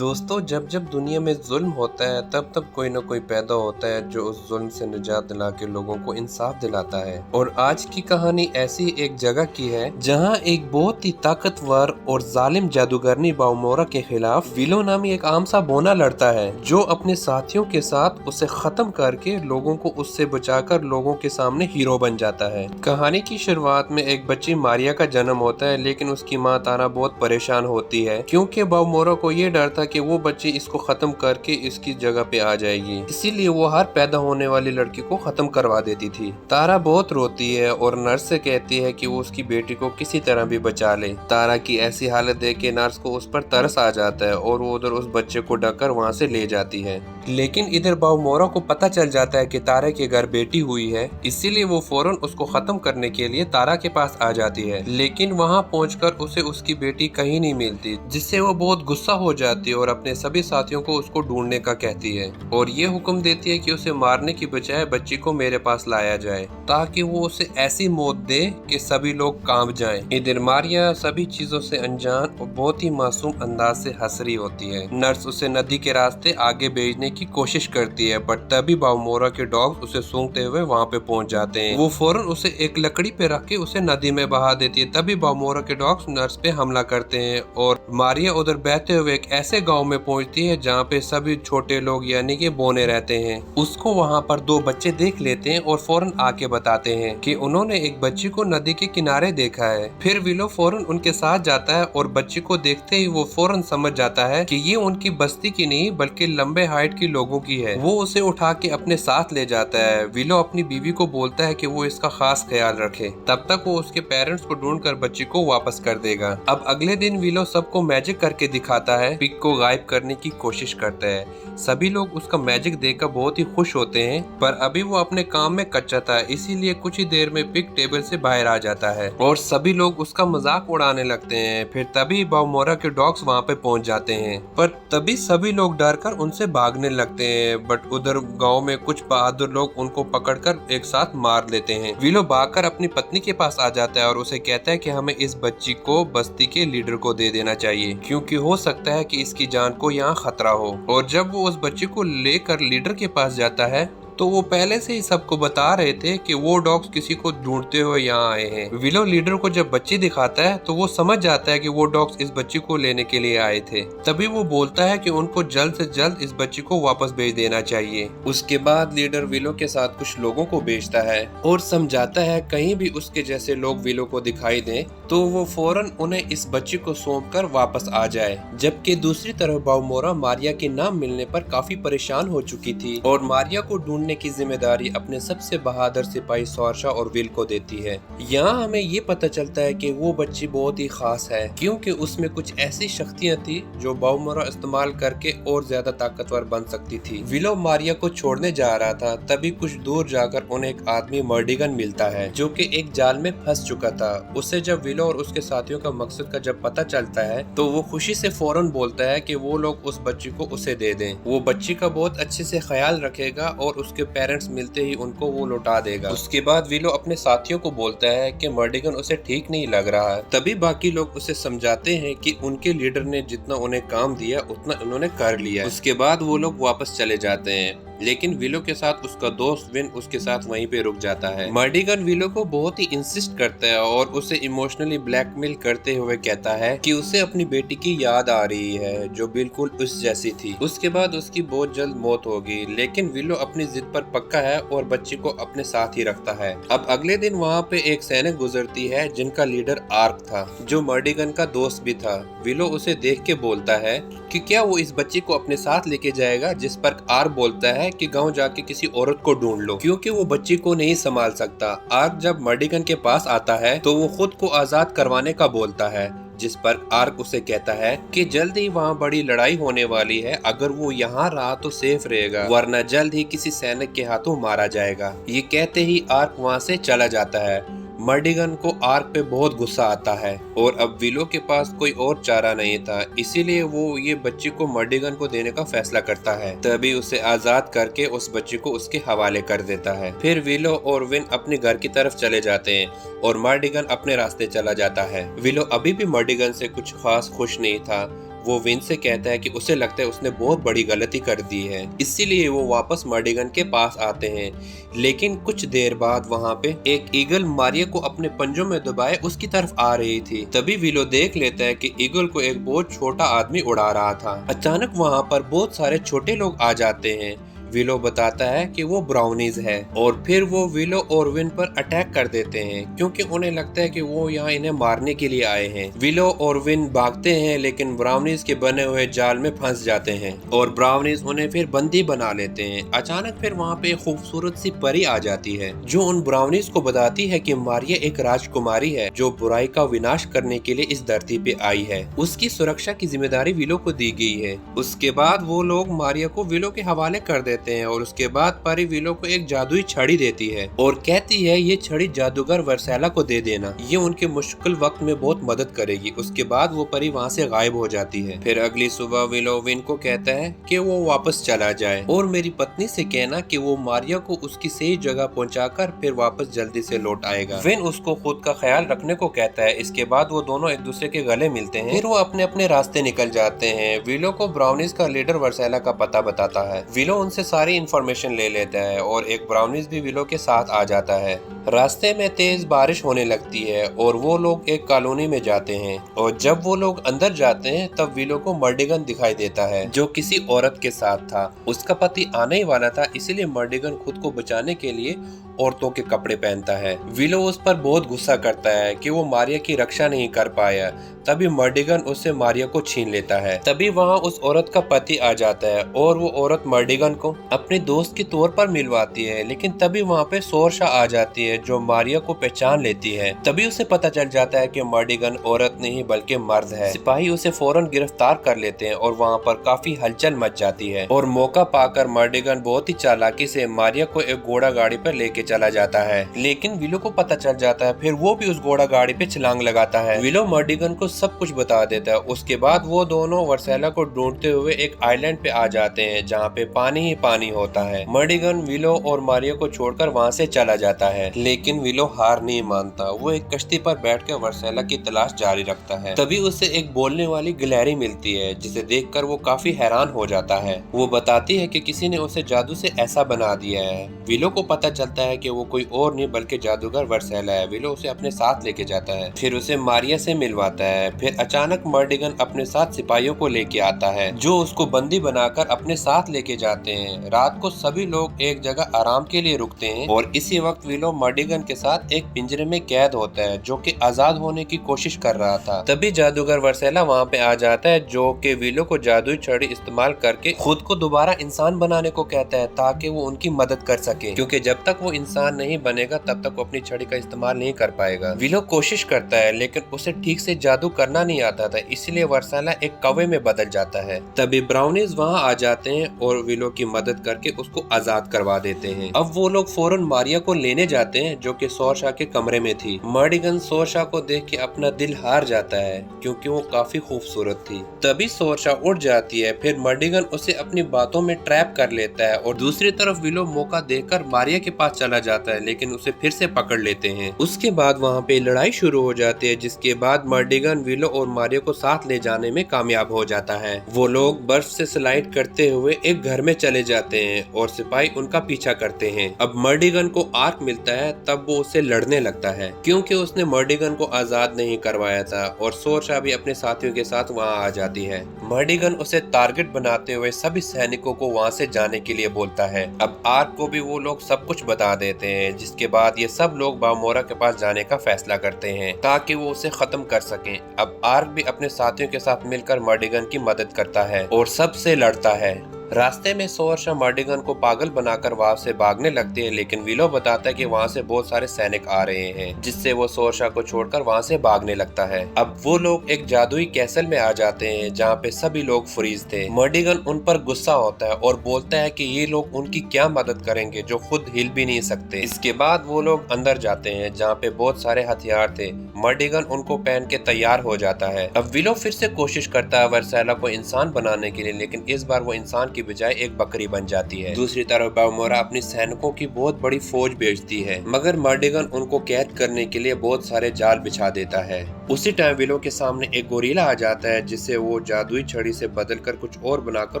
दोस्तों, जब जब दुनिया में जुल्म होता है तब तब कोई ना कोई पैदा होता है जो उस जुल्म से निजात दिला के लोगों को इंसाफ दिलाता है। और आज की कहानी ऐसी एक जगह की है जहां एक बहुत ही ताकतवर और जालिम जादूगरनी बाउमोरा के खिलाफ विलो नामी एक आम सा बोना लड़ता है जो अपने साथियों के साथ उसे खत्म करके लोगों को उससे बचाकर लोगों के सामने हीरो बन जाता है। कहानी की शुरुआत में एक बच्ची मारिया का जन्म होता है, लेकिन उसकी माँ ताना बहुत परेशान होती है क्योंकि बाउमोरा को ये डर था कि वो बच्ची इसको खत्म करके इसकी जगह पे आ जाएगी, इसीलिए वो हर पैदा होने वाली लड़की को खत्म करवा देती थी। तारा बहुत रोती है और नर्स से कहती है कि वो उसकी बेटी को किसी तरह भी बचा ले। तारा की ऐसी हालत देख के नर्स को उस पर तरस आ जाता है और वो उधर उस बच्चे को ढककर वहाँ से ले जाती है। लेकिन इधर बाउमोरा को पता चल जाता है कि तारा के घर बेटी हुई है, इसीलिए वो फौरन उसको खत्म करने के लिए तारा के पास आ जाती है। लेकिन वहाँ पहुंचकर उसे उसकी बेटी कहीं नहीं मिलती, जिससे वो बहुत गुस्सा हो जाती है और अपने सभी साथियों को उसको ढूंढने का कहती है और ये हुक्म देती है कि उसे मारने की बजाय बच्ची को मेरे पास लाया जाए ताकि वो उसे ऐसी मौत दे कि सभी लोग कांप जाएं। इधर मारिया सभी चीजों से अनजान और बहुत ही मासूम अंदाज से हंस रही होती है। नर्स उसे नदी के रास्ते आगे भेजने की कोशिश करती है, बट तभी बाउमोरा के डॉग्स उसे सूंघते हुए वहाँ पे पहुँच जाते हैं। वो फौरन उसे एक लकड़ी पे रख के उसे नदी में बहा देती है। तभी बाउमोरा के डॉग्स नर्स पे हमला करते हैं और मारिया उधर बहते हुए एक ऐसे गांव में पहुंचती है जहाँ पे सभी छोटे लोग यानी कि बोने रहते हैं। उसको वहाँ पर दो बच्चे देख लेते हैं और फौरन आके बताते हैं कि उन्होंने एक बच्ची को नदी के किनारे देखा है। फिर विलो फौरन उनके साथ जाता है और बच्ची को देखते ही वो फौरन समझ जाता है कि ये उनकी बस्ती की नहीं बल्कि लंबे हाइट की लोगों की है। वो उसे उठा के अपने साथ ले जाता है। विलो अपनी बीवी को बोलता है कि वो इसका खास ख्याल रखे, तब तक वो उसके पेरेंट्स को ढूंढकर बच्ची को वापस कर देगा। अब अगले दिन विलो सबको मैजिक करके दिखाता है, पिग को गायब करने की कोशिश करता है। सभी लोग उसका मैजिक देखकर बहुत ही खुश होते हैं, पर अभी वो अपने काम में कच्चा था, इसीलिए कुछ ही देर में पिग टेबल से बाहर आ जाता है और सभी लोग उसका मजाक उड़ाने लगते हैं। फिर तभी बाउमोरा के डॉग्स वहाँ पे पहुँच जाते हैं, पर तभी सभी लोग डर कर उनसे भागने लगते हैं। बट उधर गाँव में कुछ बहादुर लोग उनको पकड़कर एक साथ मार लेते हैं। विलो भागकर अपनी पत्नी के पास आ जाता है और उसे कहता है कि हमें इस बच्ची को बस्ती के लीडर को दे देना चाहिए, क्योंकि हो सकता है कि इसकी जान को यहाँ खतरा हो। और जब वो उस बच्चे को लेकर लीडर के पास जाता है तो वो पहले से ही सबको बता रहे थे कि वो डॉग्स किसी को ढूंढते हुए यहाँ आए हैं। विलो लीडर को जब बच्ची दिखाता है तो वो समझ जाता है कि वो डॉग्स इस बच्ची को लेने के लिए आए थे। तभी वो बोलता है कि उनको जल्द से जल्द इस बच्ची को वापस भेज देना चाहिए। उसके बाद लीडर विलो के साथ कुछ लोगों को भेजता है और समझाता है कहीं भी उसके जैसे लोग विलो को दिखाई दें तो वो फौरन उन्हें इस बच्ची को सौंप कर वापस आ जाए। जबकि दूसरी तरफ बाउमोरा मारिया के नाम मिलने पर काफी परेशान हो चुकी थी और मारिया को ढूंढने की जिम्मेदारी अपने सबसे बहादुर सिपाही सौरशा और विल को देती है। यहाँ हमें ये पता चलता है कि वो बच्ची बहुत ही खास है क्योंकि उसमें कुछ ऐसी शक्तियाँ थी जो बाउमोरा इस्तेमाल करके और ज्यादा ताकतवर बन सकती थी। विलो मारिया को छोड़ने जा रहा था, तभी कुछ दूर जाकर उन्हें एक आदमी मर्डिगन मिलता है जो कि एक जाल में फंस चुका था। उसे जब विलो और उसके साथियों का मकसद का जब पता चलता है तो वो खुशी से फौरन बोलता है कि वो लोग उस बच्ची को उसे दे दें। वो बच्ची का बहुत अच्छे से ख्याल रखेगा और उसके पेरेंट्स मिलते ही उनको वो लौटा देगा। उसके बाद विलो अपने साथियों को बोलता है कि मर्डिगन उसे ठीक नहीं लग रहा है। तभी बाकी लोग उसे समझाते हैं कि उनके लीडर ने जितना उन्हें काम दिया उतना उन्होंने कर लिया। उसके बाद वो लोग वापस चले जाते हैं, लेकिन विलो के साथ उसका दोस्त विन उसके साथ वहीं पे रुक जाता है। मर्डिगन विलो को बहुत ही इंसिस्ट करता है और उसे इमोशनली ब्लैकमेल करते हुए कहता है कि उसे अपनी बेटी की याद आ रही है जो बिल्कुल उस जैसी थी। उसके बाद उसकी बहुत जल्द मौत होगी, लेकिन विलो अपनी जिद पर पक्का है और बच्ची को अपने साथ ही रखता है। अब अगले दिन वहाँ पे एक सैनिक गुजरती है जिनका लीडर आर्क था, जो मर्डिगन का दोस्त भी था। विलो उसे देख के बोलता है कि क्या वो इस बच्ची को अपने साथ लेके जाएगा, जिस पर आर्क बोलता है कि गांव जाके किसी औरत को ढूंढ लो क्योंकि वो बच्ची को नहीं संभाल सकता। आर्क जब मर्डिगन के पास आता है तो वो खुद को आजाद करवाने का बोलता है, जिस पर आर्क उसे कहता है कि जल्द ही वहाँ बड़ी लड़ाई होने वाली है, अगर वो यहाँ रहा तो सेफ रहेगा वरना जल्द ही किसी सैनिक के हाथों मारा जाएगा। ये कहते ही आर्क वहाँ से चला जाता है। मर्डिगन को आर्क पे बहुत गुस्सा आता है और अब विलो के पास कोई और चारा नहीं था, इसीलिए वो ये बच्ची को मर्डिगन को देने का फैसला करता है। तभी उसे आजाद करके उस बच्ची को उसके हवाले कर देता है। फिर विलो और विन अपने घर की तरफ चले जाते हैं और मर्डिगन अपने रास्ते चला जाता है। विलो अभी भी मर्डिगन से कुछ खास खुश नहीं था। वो विन से कहता है कि उसे लगता है उसने बहुत बड़ी गलती कर दी है, इसीलिए वो वापस मर्डिगन के पास आते हैं। लेकिन कुछ देर बाद वहाँ पे एक ईगल मारिया को अपने पंजों में दबाए उसकी तरफ आ रही थी। तभी विलो देख लेता है कि ईगल को एक बहुत छोटा आदमी उड़ा रहा था। अचानक वहाँ पर बहुत सारे छोटे लोग आ जाते हैं। विलो बताता है कि वो ब्राउनीज है और फिर वो विलो और विन पर अटैक कर देते हैं क्योंकि उन्हें लगता है कि वो यहाँ इन्हें मारने के लिए आए हैं। विलो और विन भागते हैं लेकिन ब्राउनीज के बने हुए जाल में फंस जाते हैं और ब्राउनीज उन्हें फिर बंदी बना लेते हैं। अचानक फिर वहाँ पे खूबसूरत सी परी आ जाती है जो उन ब्राउनीज को बताती है कि मारिया एक राजकुमारी है जो बुराई का विनाश करने के लिए इस धरती पे आई है। उसकी सुरक्षा की जिम्मेदारी विलो को दी गई है। उसके बाद वो लोग मारिया को विलो के हवाले कर देते हैं और उसके बाद परी विलो को एक जादुई छड़ी देती है और कहती है ये छड़ी जादूगर वर्सेला को दे देना, ये उनके मुश्किल वक्त में बहुत मदद करेगी। उसके बाद वो परी वहाँ से गायब हो जाती है। फिर अगली सुबह विलो विन को कहता है कि वो वापस चला जाए और मेरी पत्नी से कहना कि वो मारिया को उसकी सही जगह पहुंचाकर फिर वापस जल्दी से लौट आएगा। विन उसको खुद का ख्याल रखने को कहता है। इसके बाद वो दोनों एक दूसरे के गले मिलते हैं। फिर वो अपने अपने रास्ते निकल जाते हैं। विलो को ब्राउनीज का लीडर वर्सेला का पता बताता है। विलो उनसे सारी इंफॉर्मेशन ले लेता है और एक ब्राउनीज भी विलो के साथ आ जाता है। रास्ते में तेज बारिश होने लगती है और वो लोग एक कॉलोनी में जाते हैं और जब वो लोग अंदर जाते हैं तब विलो को मर्डिगन दिखाई देता है जो किसी औरत के साथ था। उसका पति आने ही वाला था, इसीलिए मर्डिगन खुद को बचाने के लिए औरतों के कपड़े पहनता है। विलो उस पर बहुत गुस्सा करता है कि वो मारिया की रक्षा नहीं कर पाया। तभी मर्डिगन उससे मारिया को छीन लेता है। तभी वहाँ उस औरत का पति आ जाता है और वो औरत मर्डिगन को अपने दोस्त के तौर पर मिलवाती है। लेकिन तभी वहाँ पे सोरशा आ जाती है जो मारिया को पहचान लेती है। तभी उसे पता चल जाता है कि मर्डिगन औरत नहीं बल्कि मर्द है। सिपाही उसे फौरन गिरफ्तार कर लेते हैं और वहाँ पर काफी हलचल मच जाती है और मौका पाकर मर्डिगन बहुत ही चालाकी से मारिया को एक घोड़ा गाड़ी पर लेके चला जाता है। लेकिन विलो को पता चल जाता है, फिर वो भी उस घोड़ा गाड़ी पे छलांग लगाता है। विलो मर्डिगन को सब कुछ बता देता है। उसके बाद वो दोनों वर्सेला को ढूंढते हुए एक आइलैंड पे आ जाते हैं जहाँ पे पानी ही पानी होता है। मर्डिगन विलो और मारिया को छोड़कर वहाँ से चला जाता है लेकिन विलो हार नहीं मानता। वो एक कश्ती पर बैठकर वर्सेला की तलाश जारी रखता है। तभी उसे एक बोलने वाली गिलहरी मिलती है जिसे देखकर वो काफी हैरान हो जाता है। वो बताती है कि किसी ने उसे जादू से ऐसा बना दिया है। विलो को पता चलता है कि वो कोई और नहीं बल्कि जादूगर वर्सेला है। विलो उसे अपने साथ लेके जाता है, फिर उसे मारिया से मिलवाता है। फिर अचानक मर्डिगन अपने साथ सिपाहियों को लेके आता है जो उसको बंदी बनाकर अपने साथ लेके जाते हैं। रात को सभी लोग एक जगह आराम के लिए रुकते हैं और इसी वक्त विलो मर्डिगन के साथ एक पिंजरे में कैद होता है जो कि आजाद होने की कोशिश कर रहा था। तभी जादूगर वर्सेला वहाँ पे आ जाता है जो कि विलो को जादुई छड़ी इस्तेमाल करके खुद को दोबारा इंसान बनाने को कहता है ताकि वो उनकी मदद कर सके, क्योंकि जब तक वो इंसान नहीं बनेगा तब तक वो अपनी छड़ी का इस्तेमाल नहीं कर पाएगा। विलो कोशिश करता है लेकिन उसे ठीक से जादू करना नहीं आता था, इसलिए वर्सेला एक कौवे में बदल जाता है। तभी ब्राउनीज वहाँ आ जाते हैं और विलो की मदद करके उसको आजाद करवा देते हैं। अब वो लोग फौरन मारिया को लेने जाते हैं जो कि सोरशा के कमरे में थी। मर्डिगन सोरशा को देख के अपना दिल हार जाता है क्योंकि वो काफी खूबसूरत थी। तभी सोरशा उड़ जाती है। फिर मर्डिगन उसे अपनी बातों में ट्रैप कर लेता है और दूसरी तरफ विलो मौका देकर मारिया के पास चला जाता है लेकिन उसे फिर से पकड़ लेते हैं। उसके बाद वहाँ पे लड़ाई शुरू हो जाती है जिसके बाद मर्डिगन विलो और मारिया को साथ ले जाने में कामयाब हो जाता है। वो लोग बर्फ से स्लाइड करते हुए एक घर में चले जाते हैं और सिपाही उनका पीछा करते हैं। अब मर्डिगन को आर्क मिलता है तब वो उससे लड़ने लगता है क्योंकि उसने मर्डिगन को आजाद नहीं करवाया था और सोरशा भी अपने साथियों के साथ वहाँ आ जाती है। मर्डिगन उसे टारगेट बनाते हुए सभी सैनिकों को वहाँ से जाने के लिए बोलता है। अब आर्क को भी वो लोग सब कुछ बता देते हैं जिसके बाद ये सब लोग बामोरा के पास जाने का फैसला करते हैं ताकि वो उसे खत्म कर सकें। अब आर्क भी अपने साथियों के साथ मिलकर मर्डिगन की मदद करता है और सबसे लड़ता है। रास्ते में सोरशा मर्डिगन को पागल बनाकर वहां से भागने लगती है लेकिन विलो बताता है कि वहां से बहुत सारे सैनिक आ रहे हैं जिससे वो सोरशा को छोड़कर वहां से भागने लगता है। अब वो लोग एक जादुई कैसल में आ जाते हैं जहाँ पे सभी लोग फ्रीज थे। मर्डिगन उन पर गुस्सा होता है और बोलता है कि ये लोग उनकी क्या मदद करेंगे जो खुद हिल भी नहीं सकते। इसके बाद वो लोग अंदर जाते हैं जहाँ पे बहुत सारे हथियार थे। मर्डिगन उनको पहन के तैयार हो जाता है। अब विलो फिर से कोशिश करता है वर्सेला को इंसान बनाने के लिए लेकिन इस बार वो इंसान की की बजाय एक बकरी बन जाती है। दूसरी तरफ बावमोरा अपनी सैनिकों की बहुत बड़ी फौज भेजती है, मगर मर्डिगन उनको कैद करने के लिए बहुत सारे जाल बिछा देता है। उसी टाइम विलो के सामने एक गोरिल्ला आ जाता है, जिसे वो जादुई छड़ी से बदलकर कुछ और बनाकर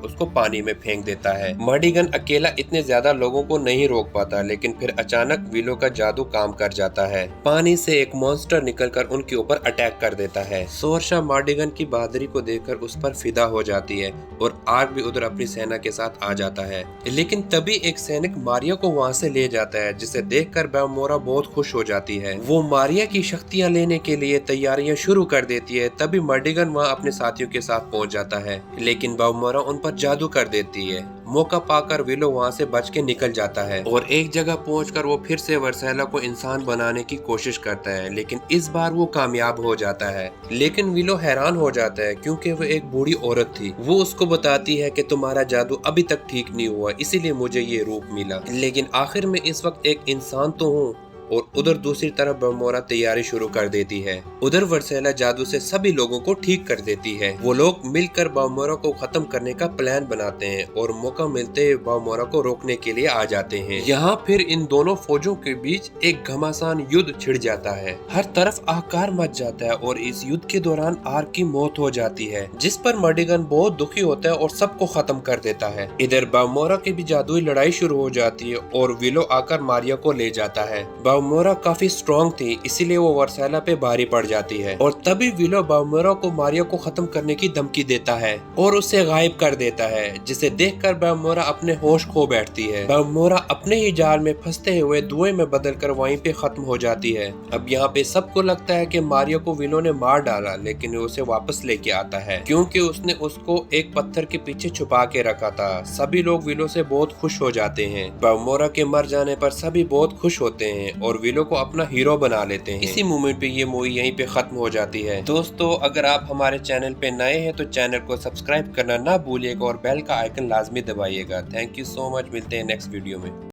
उसको पानी में फेंक देता है। मर्डिगन अकेला इतने ज्यादा लोगों को नहीं रोक पाता, लेकिन फिर अचानक विलो का जादू काम कर जाता है। पानी से एक मॉन्स्टर निकलकर उनके ऊपर अटैक कर देता है। सोरशा मर्डिगन की बहादुरी को देखकर उस पर फिदा हो जाती है और आर्क भी उधर अपनी सेना के साथ आ जाता है। लेकिन तभी एक सैनिक मारिया को वहाँ से ले जाता है, जिसे देखकर बावमोरा बहुत खुश हो जाती है। वो मारिया की शक्तियाँ लेने के लिए तैयारियां शुरू कर देती है। तभी मर्डिगन वहाँ अपने साथियों के साथ पहुंच जाता है, लेकिन बावमोरा उन पर जादू कर देती है। मौका पाकर विलो वहाँ से बच के निकल जाता है और एक जगह पहुंचकर वो फिर से वर्सेला को इंसान बनाने की कोशिश करता है, लेकिन इस बार वो कामयाब हो जाता है। लेकिन विलो हैरान हो जाता है, क्योंकि वो एक बूढ़ी औरत थी। वो उसको बताती है कि तुम्हारा जादू अभी तक ठीक नहीं हुआ, इसीलिए मुझे ये रूप मिला, लेकिन आखिर में इस वक्त एक इंसान तो हूँ। और उधर दूसरी तरफ बावमोरा तैयारी शुरू कर देती है। उधर वर्सेला जादू से सभी लोगों को ठीक कर देती है। वो लोग मिलकर बावमोरा को खत्म करने का प्लान बनाते हैं और मौका मिलते ही बावमोरा को रोकने के लिए आ जाते हैं। यहाँ फिर इन दोनों फौजों के बीच एक घमासान युद्ध छिड़ जाता है। हर तरफ आकार मच जाता है और इस युद्ध के दौरान आर्क की मौत हो जाती है, जिस पर मर्डिगन बहुत दुखी होता है और सबको खत्म कर देता है। इधर बावमोरा की भी जादुई लड़ाई शुरू हो जाती है और विलो आकर मारिया को ले जाता है। बावमोरा काफी स्ट्रॉन्ग थी, इसीलिए वो वर्सेला पे भारी पड़ जाती है और तभी विलो बावमोरा को मारिया को खत्म करने की धमकी देता है और उसे गायब कर देता है, जिसे देखकर बावमोरा अपने होश खो बैठती है। बावमोरा अपने ही जाल में फंसते हुए धुएं में बदलकर वहीं पे खत्म हो जाती है। अब यहाँ पे सबको लगता है कि मारिया को विलो ने मार डाला, लेकिन उसे वापस लेके आता है, क्योंकि उसने उसको एक पत्थर के पीछे छुपा के रखा था। सभी लोग विलो से बहुत खुश हो जाते हैं। बावमोरा के मर जाने पर सभी बहुत खुश होते हैं और विलो को अपना हीरो बना लेते हैं। इसी मोमेंट पे ये मूवी यहीं पे खत्म हो जाती है। दोस्तों, अगर आप हमारे चैनल पे नए हैं तो चैनल को सब्सक्राइब करना ना भूलिएगा और बेल का आइकन लाजमी दबाइएगा। थैंक यू सो मच, मिलते हैं नेक्स्ट वीडियो में।